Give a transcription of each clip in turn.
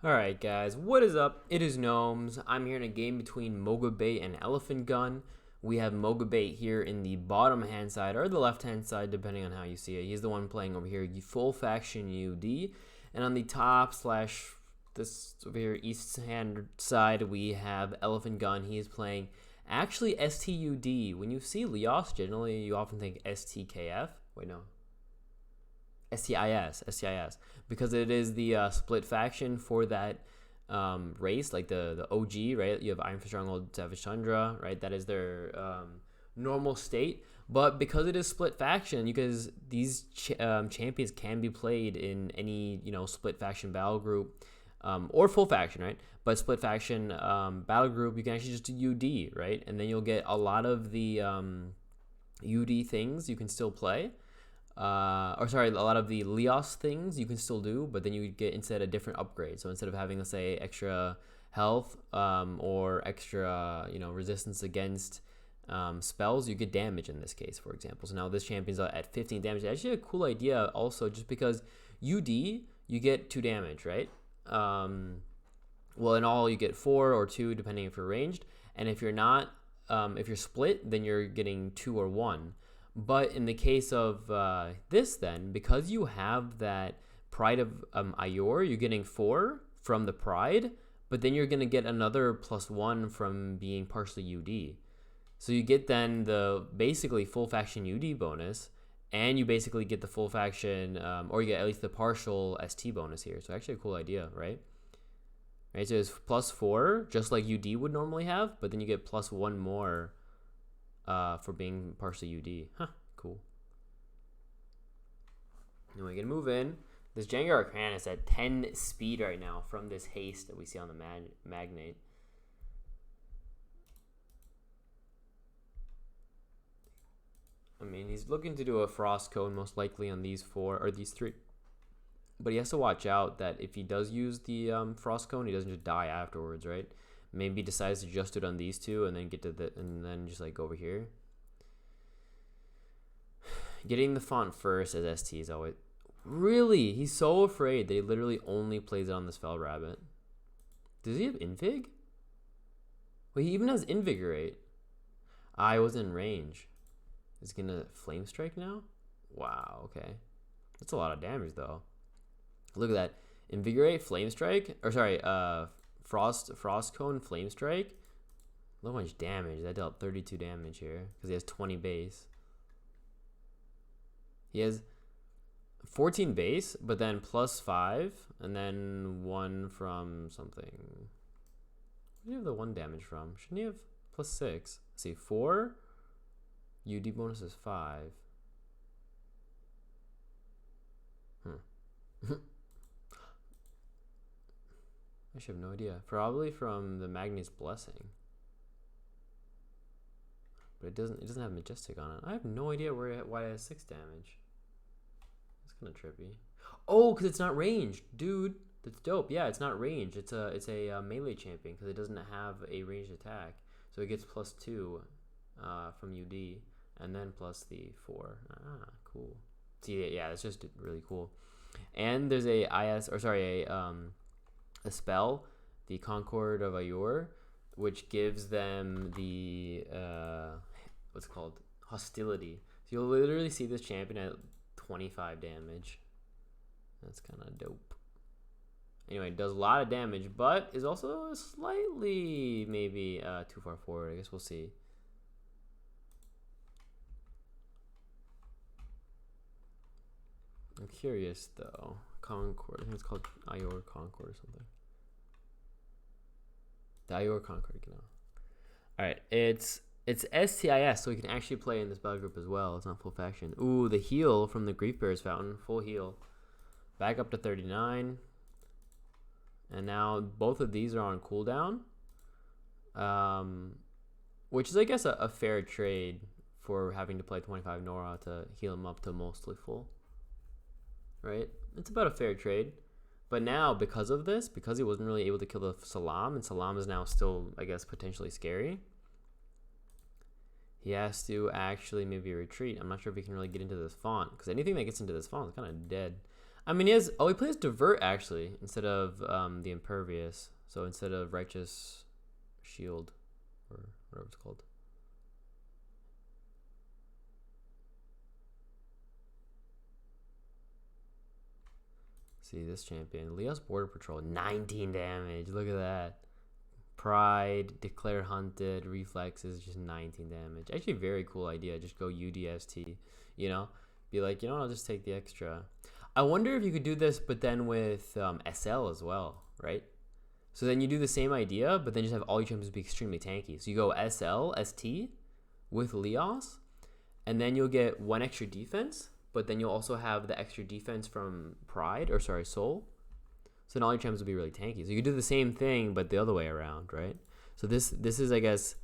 Alright guys, what is up? It is Gnomes. I'm here in a game between MogaBait and Elef4ntgun. We have MogaBait here in the bottom hand side, or the left hand side depending on how you see it. He's the one playing over here, full faction UD. And on the top slash this over here east hand side we have Elef4ntgun. He is playing actually STUD. When you see Leoss, generally you often think STKF. Wait, no. STIS, because it is the split faction for that race, like the OG, right? You have Iron Fist Stronghold, Savage Tundra, right? That is their normal state. But because it is split faction, because these champions can be played in any split faction battle group or full faction, right? But split faction battle group, you can actually just do UD, right? And then you'll get a lot of the UD things you can still play. A lot of the Leoss things you can still do, but then you get instead a different upgrade. So instead of having, let's say, extra health or extra, resistance against spells, you get damage in this case, for example. So now this champion's at 15 damage. It's actually a cool idea also, just because UD, you get 2 damage, right? Well, in all, you get 4 or 2, depending if you're ranged. And if you're not, if you're split, then you're getting 2 or 1. But in the case of this, then, because you have that Pride of Ior, you're getting 4 from the Pride, but then you're going to get another +1 from being partially UD. So you get then the basically full faction UD bonus, and you basically get the full faction, or you get at least the partial ST bonus here. So actually a cool idea, right? Right, so it's +4, just like UD would normally have, but then you get +1 more for being partially UD. Huh, cool. Now we're gonna move in. This Jengar Arcana is at 10 speed right now from this haste that we see on the Magnate. I mean, he's looking to do a Frost Cone most likely on these 4 or these 3. But he has to watch out that if he does use the Frost Cone, he doesn't just die afterwards, right? Maybe decides to just do it on these 2 and then get to the and then just like go over here. Getting the font first as ST is always really. He's so afraid that he literally only plays it on this Fell Rabbit. Does he have Invig? Well, he even has Invigorate. I was in range. Is he gonna Flame Strike now? Wow. Okay, that's a lot of damage though. Look at that. Invigorate, Flame Strike, or sorry, Frost Cone, Flame Strike. Look how much damage. That dealt 32 damage here because he has 20 base. He has 14 base, but then +5, and then 1 from something. Where do you have the 1 damage from? Shouldn't he have +6? Let's see, 4. UD bonus is 5. I should have no idea. Probably from the Magni's Blessing. But it doesn't have Majestic on it. I have no idea why it has 6 damage. That's kind of trippy. Oh, because it's not ranged, dude. That's dope. Yeah, it's not ranged. It's a melee champion because it doesn't have a ranged attack. So it gets +2 from UD, and then plus the 4. Ah, cool. See, yeah, that's just really cool. And there's a spell, the Concord of Ior, which gives them the what's it called, hostility. So you'll literally see this champion at 25 damage. That's kind of dope. Anyway, it does a lot of damage, but is also slightly maybe too far forward. I guess we'll see. I'm curious though. Concord, I think it's called Ior Concord or something. The Ior Concord, Alright, it's STIS, so we can actually play in this battle group as well. It's not full faction. Ooh, the heal from the Grief Bear's Fountain, full heal. Back up to 39. And now both of these are on cooldown. Which is, I guess, a fair trade for having to play 25 Nora to heal him up to mostly full. Right? It's about a fair trade. But now, because of this, because he wasn't really able to kill the Salam, and Salam is now still, I guess, potentially scary, he has to actually maybe retreat. I'm not sure if he can really get into this font, because anything that gets into this font is kind of dead. I mean, he plays Divert actually instead of the Impervious. So instead of Righteous Shield or whatever it's called. See this champion, Leoss Border Patrol, 19 damage. Look at that. Pride, Declare Hunted, Reflexes, just 19 damage. Actually, very cool idea. Just go UDST, you know? Be like, you know, I'll just take the extra. I wonder if you could do this, but then with SL as well, right? So then you do the same idea, but then just have all your champions be extremely tanky. So you go SL, ST with Leoss, and then you'll get 1 extra defense, but then you'll also have the extra defense from Pride, or sorry, Soul. So then all your champions will be really tanky. So you do the same thing, but the other way around, right? So this is, I guess,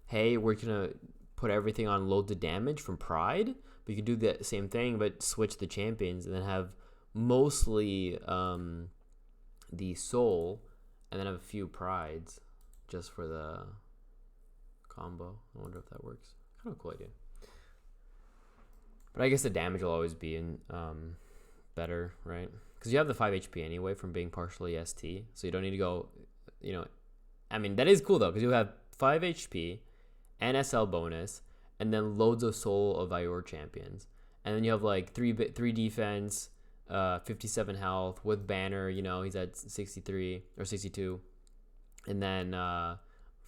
hey, we're going to put everything on loads of damage from Pride, but you could do the same thing, but switch the champions and then have mostly the Soul and then have a few Prides just for the combo. I wonder if that works. Kind of a cool idea. But I guess the damage will always be in better, right? Because you have the 5 HP anyway from being partially ST, so you don't need to go, you know, I mean, that is cool though, because you have 5 HP and SL bonus, and then loads of Soul of Ior champions. And then you have like 3 defense, 57 health with Banner, you know, he's at 63 or 62. And then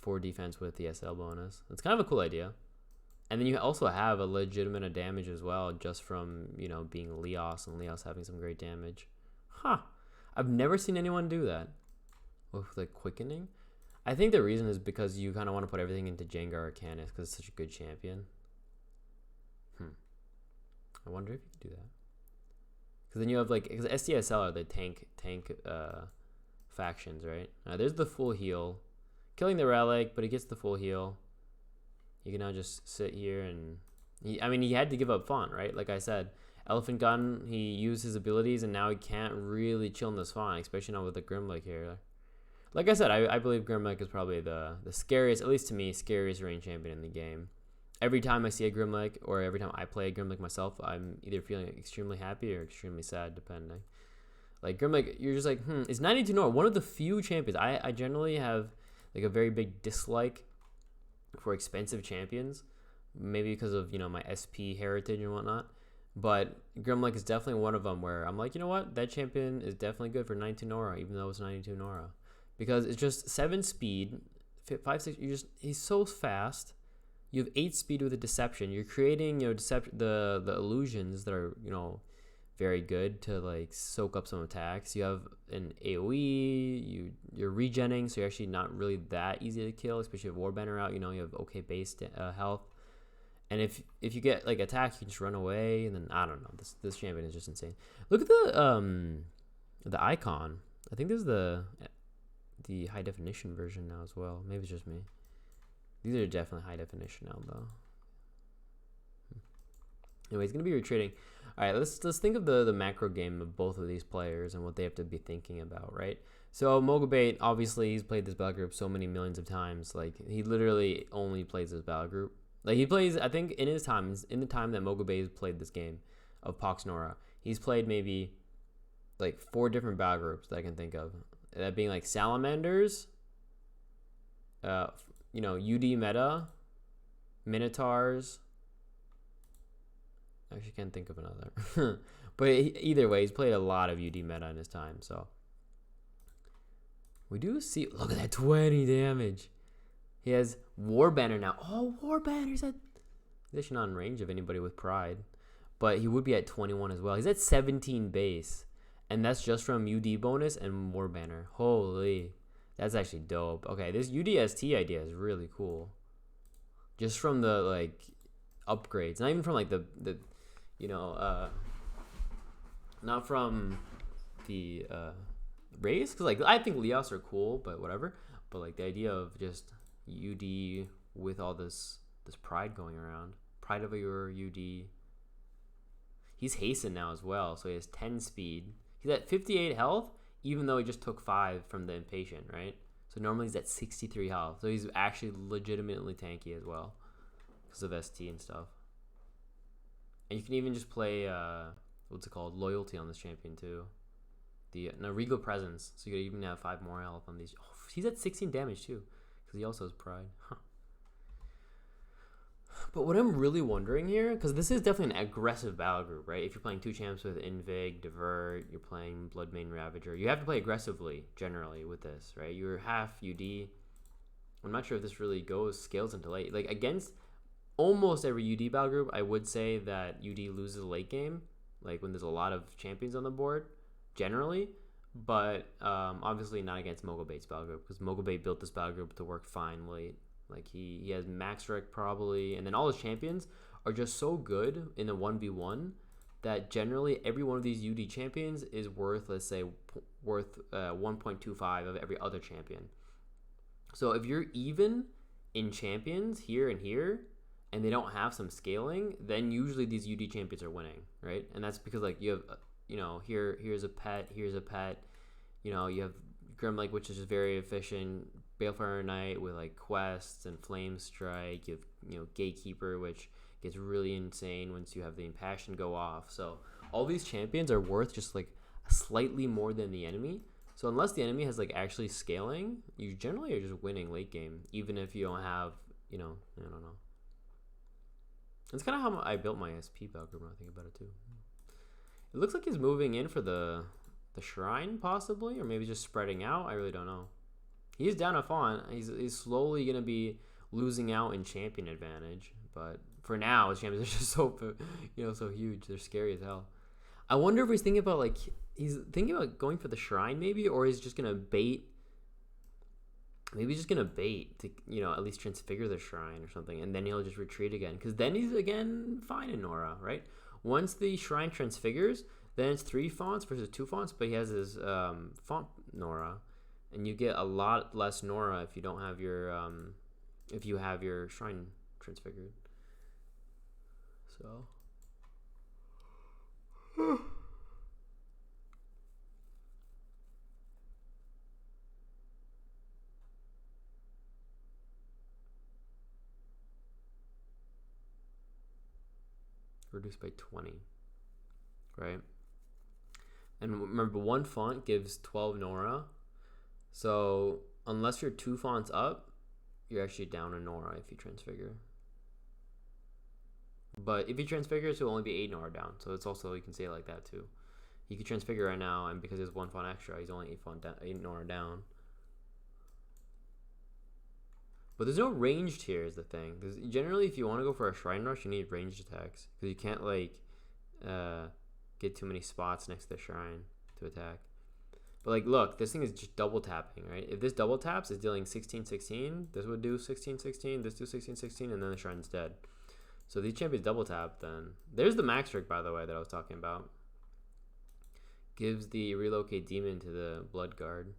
4 defense with the SL bonus. It's kind of a cool idea. And then you also have a legitimate amount of damage as well, just from, you know, being Leoss and Leoss having some great damage. Huh. I've never seen anyone do that with the quickening. I think the reason is because you kind of want to put everything into Jengar Arcanus because it's such a good champion. I wonder if you could do that. Because then you have like, because STSL are the tank factions, right? There's the full heal. Killing the relic, but he gets the full heal. You can now just sit here and... I mean, he had to give up font, right? Like I said, Elef4ntgun, he used his abilities, and now he can't really chill in this font, especially not with the Grimlick here. Like I said, I believe Grimlick is probably the scariest, at least to me, scariest range champion in the game. Every time I see a Grimlick, or every time I play a Grimlick myself, I'm either feeling extremely happy or extremely sad, depending. Like, Grimlick, you're just like, it's 92 Nora, one of the few champions. I generally have, like, a very big dislike for expensive champions, maybe because of, you know, my SP heritage and whatnot, but Grimlick is definitely one of them where I'm like, you know what, that champion is definitely good for 92 Nora, even though it's 92 Nora, because it's just 7 speed, 5, 6, he's so fast. You have 8 speed with a deception. You're creating, you know, the illusions that are, you know, very good to like soak up some attacks. You have an AoE, you're regenning, so you're actually not really that easy to kill, especially with Warbanner out. You know, you have okay base health, and if you get like attack, you can just run away. And then I don't know, this champion is just insane. Look at the icon. I think this is the high definition version now as well. Maybe it's just me. These are definitely high definition now though. Anyway, it's gonna be retreating. All right, let's think of the macro game of both of these players and what they have to be thinking about, right? So MogaBait, obviously, he's played this battle group so many millions of times. Like, he literally only plays this battle group. Like, he plays, I think, in the time that MogaBait has played this game of Poxnora, he's played maybe like 4 different battle groups that I can think of. That being like Salamanders, you know, UD meta, Minotaurs. I actually can't think of another. But either way, he's played a lot of UD meta in his time, so. We do see, look at that 20 damage. He has Warbanner now. Oh, Warbanner's at, he's actually not in range of anybody with Pride. But he would be at 21 as well. He's at 17 base. And that's just from UD bonus and Warbanner. Holy. That's actually dope. Okay, this UDST idea is really cool. Just from the, like, upgrades. Not even from, like, the you know, not from the race. Because, like, I think Leoss are cool, but whatever. But, like, the idea of just UD with all this Pride going around. Pride of your UD. He's hastened now as well, so he has 10 speed. He's at 58 health, even though he just took 5 from the Impatient, right? So normally he's at 63 health. So he's actually legitimately tanky as well because of ST and stuff. And you can even just play what's it called, loyalty on this champion too. The Regal presence, so you could even have 5 more health on these. Oh, he's at 16 damage too, because he also has pride. Huh. But what I'm really wondering here, because this is definitely an aggressive battle group, right? If you're playing 2 champs with Invig, Divert, you're playing Bloodmane Ravager, you have to play aggressively generally with this, right? You're half UD. I'm not sure if this really scales into late. Like against almost every UD battle group, I would say that UD loses a late game, like when there's a lot of champions on the board, generally. But obviously not against MogaBait's battle group, because MogaBait built this battle group to work fine late. Like he has max rec probably, and then all his champions are just so good in the 1v1 that generally every one of these UD champions is worth, let's say, 1.25 of every other champion. So if you're even in champions here and here, and they don't have some scaling, then usually these UD champions are winning, right? And that's because like you have, here's a pet, you have Grimlake, which is just very efficient. Balefire Knight with like quests and Flame Strike. You have Gatekeeper, which gets really insane once you have the Impassion go off. So all these champions are worth just like slightly more than the enemy. So unless the enemy has like actually scaling, you generally are just winning late game, even if you don't have, I don't know. That's kind of how I built my SP battle group when I think about it too. It looks like he's moving in for the shrine possibly, or maybe just spreading out. I really don't know. He's down a font. He's slowly gonna be losing out in champion advantage, but for now his champions are just so so huge. They're scary as hell. I wonder if he's thinking about going for the shrine maybe, or he's just gonna bait. Maybe he's just gonna bait to at least transfigure the shrine or something, and then he'll just retreat again, because then he's again fine in Nora, right? Once the shrine transfigures, then it's 3 fonts versus 2 fonts, but he has his font Nora. And you get a lot less Nora if you don't have your if you have your shrine transfigured. So reduced by 20, right? And remember, 1 font gives 12 Nora. So unless you're 2 fonts up, you're actually down a Nora if you transfigure. But if he transfigures, he'll only be 8 Nora down. So it's also, you can say it like that too. He could transfigure right now, and because he has 1 font extra, he's only 8 Nora down. But there's no ranged here is the thing. Generally, if you want to go for a shrine rush, you need ranged attacks, because you can't get too many spots next to the shrine to attack. But like, look, this thing is just double tapping, right? If this double taps is dealing 16-16, this would do 16-16, this do 16-16, and then the shrine's dead. So these champions double tap then. There's the max trick, by the way, that I was talking about. Gives the relocate demon to the blood guard.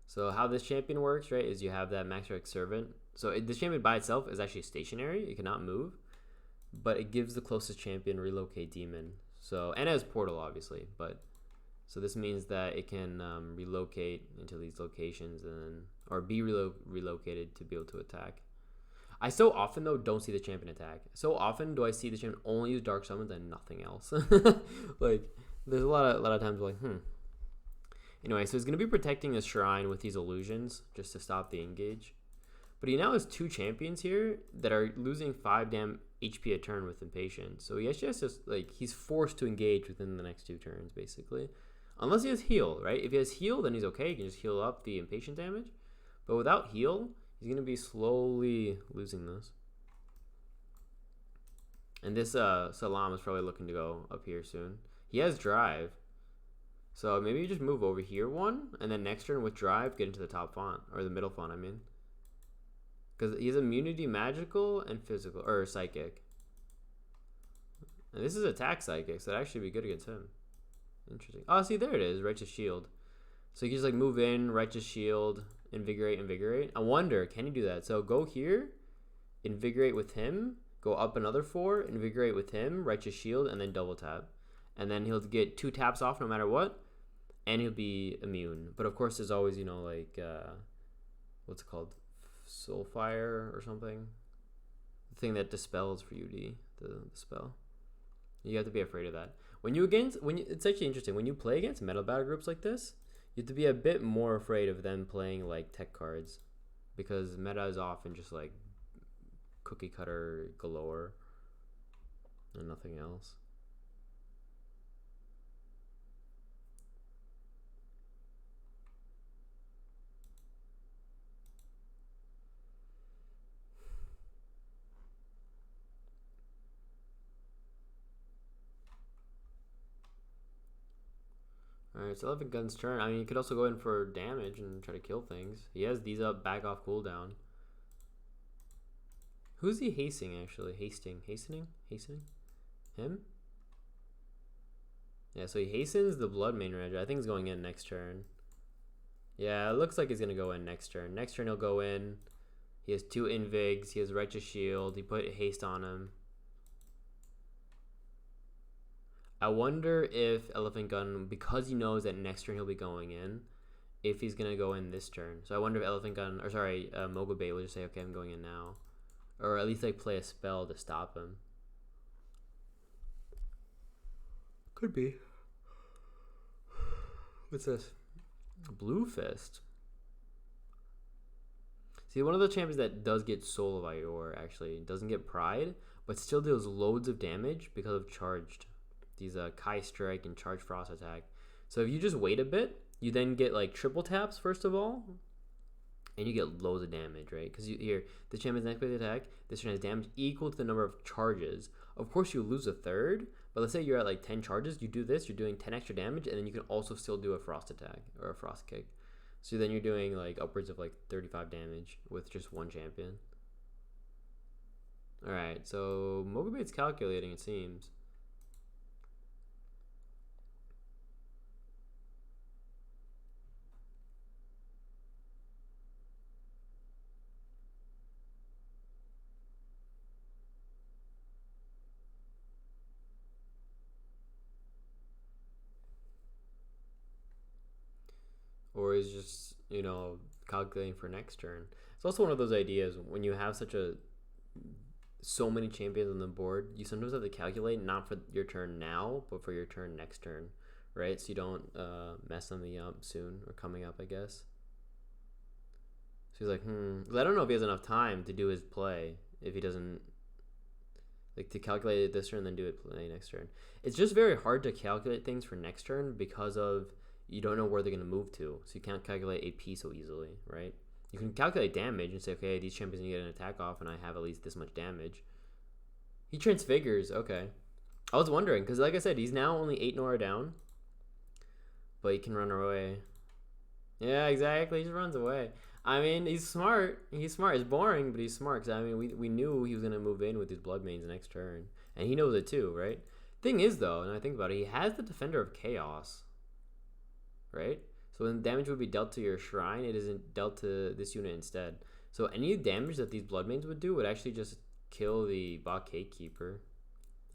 So how this champion works, right, is you have that max trick servant. So this champion by itself is actually stationary. It cannot move. But it gives the closest champion relocate demon. So, and it has portal, obviously, but... So this means that it can relocate into these locations or be relocated to be able to attack. I so often though don't see the champion attack. So often do I see the champion only use dark summons and nothing else. Like there's a lot of times like Anyway, so he's gonna be protecting the shrine with these illusions just to stop the engage. But he now has 2 champions here that are losing 5 damn HP a turn with impatience. So he actually has to he's forced to engage within the next 2 turns basically. Unless he has heal, right? If he has heal, then he's okay. He can just heal up the impatient damage. But without heal, he's going to be slowly losing this. And this Salam is probably looking to go up here soon. He has drive. So maybe you just move over here 1, and then next turn with drive, get into the top font. Or the middle font, I mean. Because he has immunity magical and physical, or psychic. And this is attack psychic, so that'd actually be good against him. Interesting. Oh, see, there it is. Righteous Shield. So you can just move in, Righteous Shield, Invigorate. I wonder, can he do that? So go here, Invigorate with him, go up another 4, Invigorate with him, Righteous Shield, and then double tap. And then he'll get 2 taps off no matter what, and he'll be immune. But of course, there's always, what's it called? Soulfire or something? The thing that dispels for UD, the spell. You have to be afraid of that. It's actually interesting when you play against meta battle groups like this. You have to be a bit more afraid of them playing like tech cards, because meta is often just like cookie cutter galore and nothing else. Alright, so Elef4ntgun's turn. I mean, he could also go in for damage and try to kill things. He has these up, back off cooldown. Who's he hasting, actually? Hastening? Him? Yeah, so he hastens the Blood Main Ranger. I think he's going in next turn. Yeah, it looks like he's going to go in next turn. Next turn he'll go in. He has 2 Invigs. He has Righteous Shield. He put haste on him. I wonder if Elef4ntgun, because he knows that next turn he'll be going in, if he's going to go in this turn. So I wonder if MogaBait will just say, okay, I'm going in now. Or at least like play a spell to stop him. Could be. What's this? Blue Fist. See, one of the champions that does get Soul of Ior, actually, doesn't get Pride, but still deals loads of damage because of charged. These Kai Strike and Charge Frost attack. So if you just wait a bit, you then get like triple taps first of all, and you get loads of damage, right? Because here, the champion's next phase attack, this turn has damage equal to the number of charges. Of course, you lose a third, but let's say you're at like 10 charges, you do this, you're doing 10 extra damage, and then you can also still do a Frost attack or a Frost kick. So then you're doing like upwards of like 35 damage with just one champion. All right, so MogaBait's calculating, it seems. Or he's just, you know, calculating for next turn. It's also one of those ideas when you have so many champions on the board, you sometimes have to calculate not for your turn now, but for your turn next turn, right? So you don't mess something up soon or coming up, I guess. So he's like, I don't know if he has enough time to do his play if he doesn't, like, to calculate it this turn and then do it play next turn. It's just very hard to calculate things for next turn because of you don't know where they're going to move to. So you can't calculate AP so easily, right? You can calculate damage and say, okay, these champions need to get an attack off and I have at least this much damage. He transfigures, okay. I was wondering, because like I said, he's now only 8 Nora down. But he can run away. Yeah, exactly, he just runs away. I mean, he's smart. He's smart. It's boring, but he's smart. Because, I mean, we knew he was going to move in with his Blood Mains next turn. And he knows it too, right? Thing is, though, and I think about it, he has the Defender of Chaos. Right? So when damage would be dealt to your shrine, it isn't dealt to this unit instead. So any damage that these Blood Mains would do would actually just kill the Bot Gatekeeper.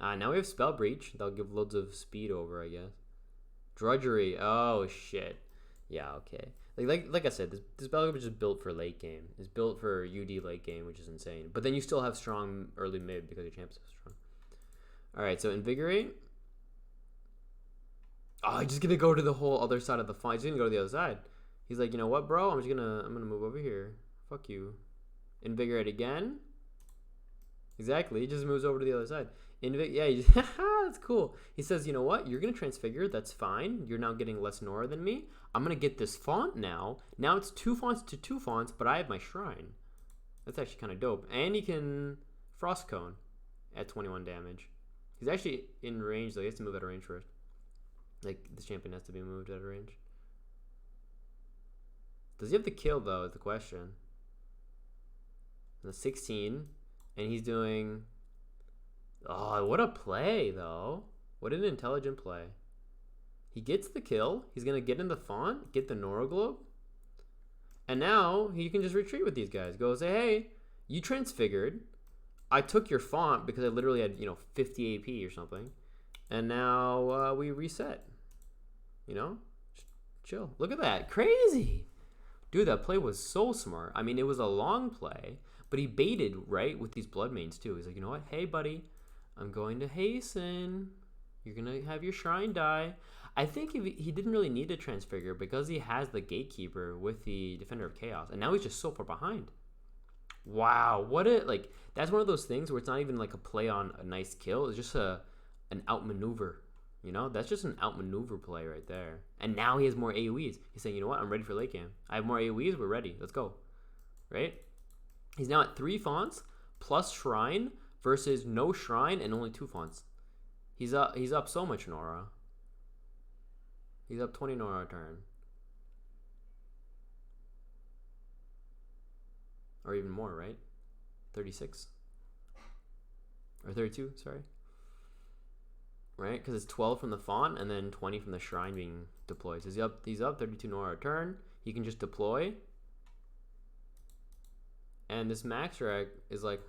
Now we have Spell Breach. That'll give loads of speed over, I guess. Drudgery. Oh, shit. Yeah, okay. Like I said, this battle group is just built for late game. It's built for UD late game, which is insane. But then you still have strong early mid because your champ's so strong. Alright, so Invigorate. Oh, he's just gonna go to the whole other side of the font. He's gonna go to the other side. He's like, you know what, bro? I'm gonna move over here. Fuck you. Invigorate again. Exactly. He just moves over to the other side. Yeah, that's cool. He says, you know what? You're gonna transfigure. That's fine. You're now getting less Nora than me. I'm gonna get this font now. Now it's 2 fonts to 2 fonts, but I have my shrine. That's actually kind of dope. And he can Frost Cone at 21 damage. He's actually in range though. He has to move out of range first. Like, this champion has to be moved out of range. Does he have the kill, though, is the question. The 16. And he's doing... Oh, what a play, though. What an intelligent play. He gets the kill. He's going to get in the font, get the Nora Globe. And now, he can just retreat with these guys. Go say, hey, you transfigured. I took your font because I literally had, 50 AP or something. And now we reset. Just chill. Look at that. Crazy. Dude, that play was so smart. I mean, it was a long play, but he baited, right, with these Blood Mains, too. He's like, you know what? Hey, buddy, I'm going to hasten. You're going to have your shrine die. I think if he didn't really need to transfigure because he has the gatekeeper with the defender of chaos, and now he's just so far behind. Wow, what a, like, that's one of those things where it's not even like a play on a nice kill. It's just an outmaneuver. You know, that's just an outmaneuver play right there. And now he has more AoEs. He's saying, you know what, I'm ready for late game. I have more AoEs, we're ready. Let's go. Right? He's now at 3 fonts plus shrine versus no shrine and only 2 fonts. He's up so much Nora. He's up 20 Nora a turn. Or even more, right? 36. Or 32, sorry. Right? Because it's 12 from the font and then 20 from the shrine being deployed. So he's up 32 Nora a turn. He can just deploy. And this max rec is like,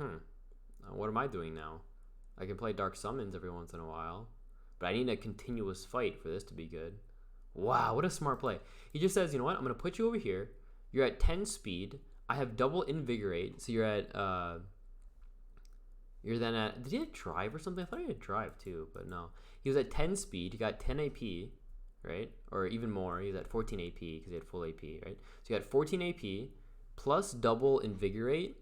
what am I doing now? I can play Dark Summons every once in a while. But I need a continuous fight for this to be good. Wow, what a smart play. He just says, you know what? I'm going to put you over here. You're at 10 speed. I have double invigorate. So you're at, you're then at, did he have drive or something? I thought he had drive too, but no. He was at 10 speed. He got 10 AP, right? Or even more. He was at 14 AP because he had full AP, right? So you got 14 AP plus double invigorate.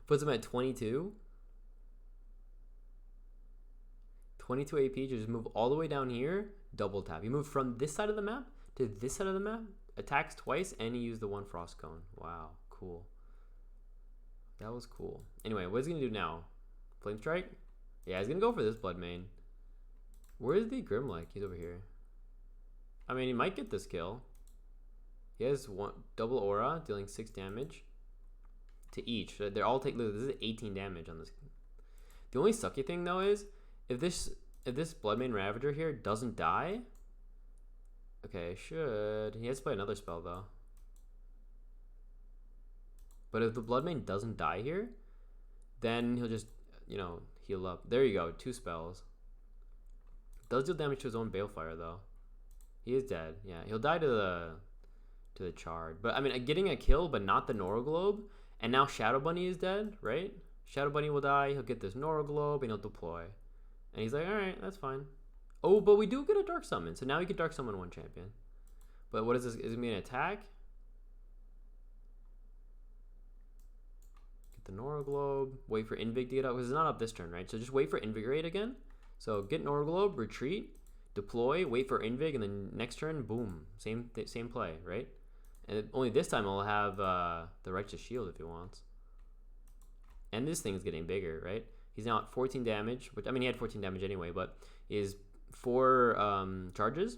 Puts him at 22. 22 AP, just move all the way down here, double tap. He moved from this side of the map to this side of the map, attacks twice, and he used the 1 frost cone. Wow, cool. That was cool. Anyway, what is he gonna do now? Flame strike? Yeah, he's gonna go for this blood main. Where is the Grimlock? He's over here. I mean, he might get this kill. He has one double aura, dealing 6 damage to each. So they're all take. Look, this is 18 damage on this. The only sucky thing though is if this Bloodmane Ravager here doesn't die. Okay, should he has to play another spell though. But if the Bloodmane doesn't die here, then he'll just, you know, heal up. There you go, 2 spells. Does deal damage to his own Balefire though. He is dead. Yeah, he'll die to the Chard. But I mean, getting a kill, but not the Noroglobe. And now Shadow Bunny is dead, right? Shadow Bunny will die. He'll get this Noroglobe and he'll deploy. And he's like, all right, that's fine. Oh, but we do get a Dark Summon. So now he can Dark Summon 1 champion. But what is this? Is it going to be an attack? Get the Noroglobe. Wait for Invig to get up. Because it's not up this turn, right? So just wait for Invigorate again. So get Noroglobe, retreat, deploy, wait for Invig, and then next turn, boom. Same play, right? And only this time I'll have the Righteous Shield if he wants. And this thing is getting bigger, right? He's now at 14 damage, which, I mean, he had 14 damage anyway, but is 4 charges.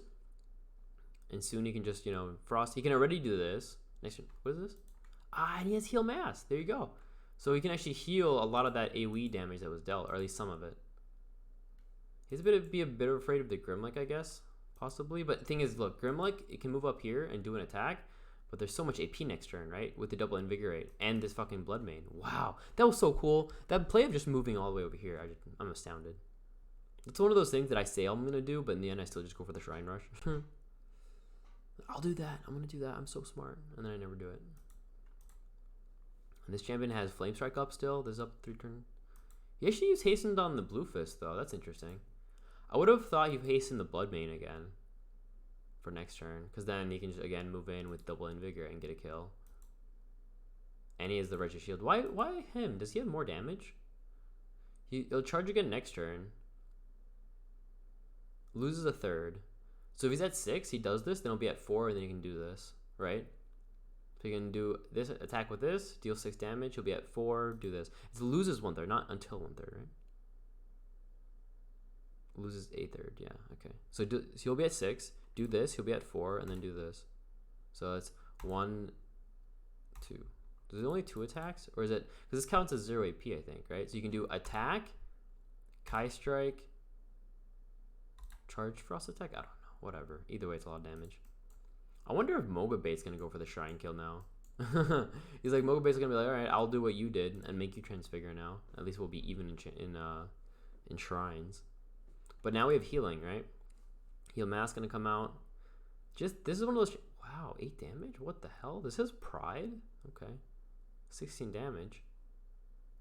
And soon he can just, you know, Frost. He can already do this. Next, what is this? Ah, and he has Heal Mass. There you go. So he can actually heal a lot of that AoE damage that was dealt, or at least some of it. He's be a bit afraid of the Grimlock, I guess, possibly. But the thing is, look, Grimlock, it can move up here and do an attack. But there's so much AP next turn, right? With the double Invigorate and this fucking Bloodmane. Wow, that was so cool. That play of just moving all the way over here, I'm astounded. It's one of those things that I say I'm going to do, but in the end I still just go for the Shrine Rush. I'll do that. I'm going to do that. I'm so smart. And then I never do it. And this champion has Flame Strike up still. This is up 3 turn. He actually used Hastened on the Blue Fist, though. That's interesting. I would have thought he hastened the Bloodmane again for next turn, because then he can just again move in with double Invigorate and get a kill. And he has the Righteous Shield. Why him? Does he have more damage? He'll charge again next turn. Loses a 3rd. So if he's at 6, he does this, then he'll be at 4, and then he can do this, right? So he can do this attack with this, deal 6 damage, he'll be at 4, do this. It loses 1/3, not until 1/3, right? Loses a 1/3, yeah, okay. So he'll be at 6, do this, he'll be at 4, and then do this. So that's 1, 2. There's only 2 attacks? Or is it, because this counts as 0 AP, I think, right? So you can do attack, Kai Strike, charge frost attack? I don't know, whatever. Either way, it's a lot of damage. I wonder if MogaBait's going to go for the Shrine kill now. He's like, MogaBait's going to be like, alright, I'll do what you did and make you transfigure now. At least we'll be even in Shrines. But now we have healing, right? Heal Mass going to come out. Just, this is one of those, wow, 8 damage? What the hell? This is Pride? Okay. 16 damage.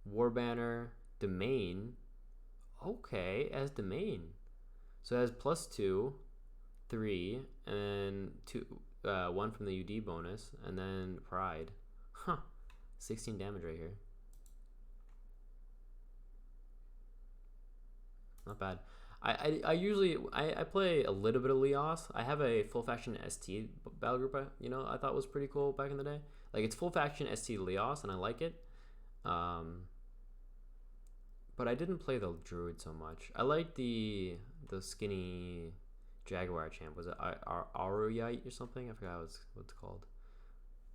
War Banner, Domain. Okay, as the main. So it has +2, 3, and then 2, 1 from the UD bonus, and then Pride. Huh. 16 damage right here. Not bad. I usually play a little bit of Leoss. I have a full faction ST battle group. I thought was pretty cool back in the day. Like it's full faction ST Leoss, and I like it. But I didn't play the druid so much. I like the skinny jaguar champ. Was it Aruyite or something? I forgot what it's called.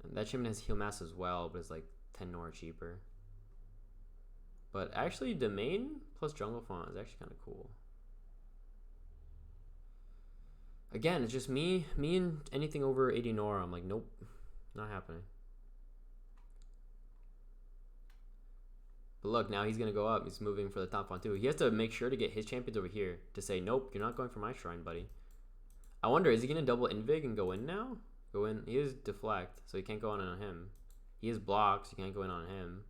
And that champion has heal mass as well, but it's like 10 Nora cheaper. But actually, the main plus jungle font is actually kind of cool. Again, it's just me and anything over 80 Nora. I'm like, nope, not happening. But look, now he's going to go up. He's moving for the top font too. He has to make sure to get his champions over here to say, nope, you're not going for my shrine, buddy. I wonder, is he going to double invig and go in now? Go in. He is deflect, so he can't go on him. He is blocks. You can't go in on him.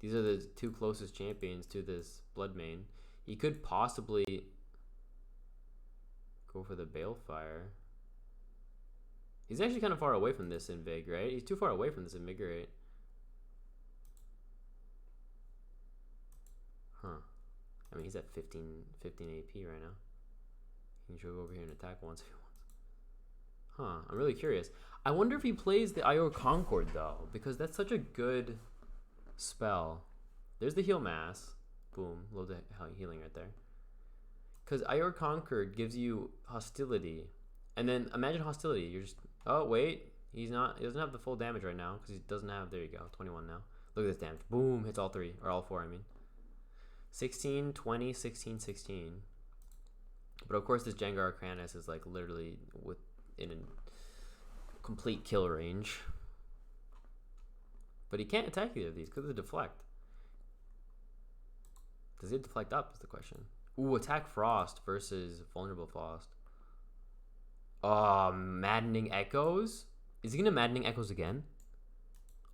These are the two closest champions to this blood main. He could possibly go for the Balefire. He's actually kind of far away from this invigorate. He's too far away from this invigorate. Huh. I mean, he's at 15 AP right now. He can go over here and attack once if he wants. Huh. I'm really curious. I wonder if he plays the Ior Concord though, because that's such a good spell. There's the heal mass. Boom. Load the healing right there. Because Ior Concord gives you hostility. And then imagine hostility. You're just, oh wait, he doesn't have the full damage right now because he doesn't have, there you go, 21 now. Look at this damage. Boom, hits all three, or all four, I mean. 16, 20, 16, 16. But of course this Jengar Kranis is like literally in a complete kill range. But he can't attack either of these because of the deflect. Does he deflect up is the question. Ooh, attack Frost versus vulnerable Frost. Maddening Echoes? Is he gonna Maddening Echoes again?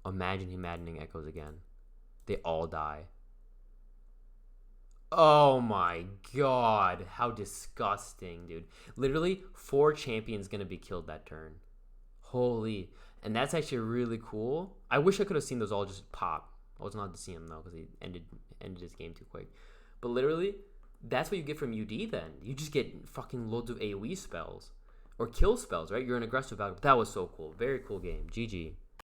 Imagine he Maddening Echoes again. They all die. Oh my god. How disgusting, dude. Literally, 4 champions gonna be killed that turn. Holy. And that's actually really cool. I wish I could have seen those all just pop. I wasn't allowed to see him though, because he ended his game too quick. But literally, that's what you get from UD then. You just get fucking loads of AoE spells. Or kill spells, right? You're an aggressive battle. That was so cool. Very cool game. GG.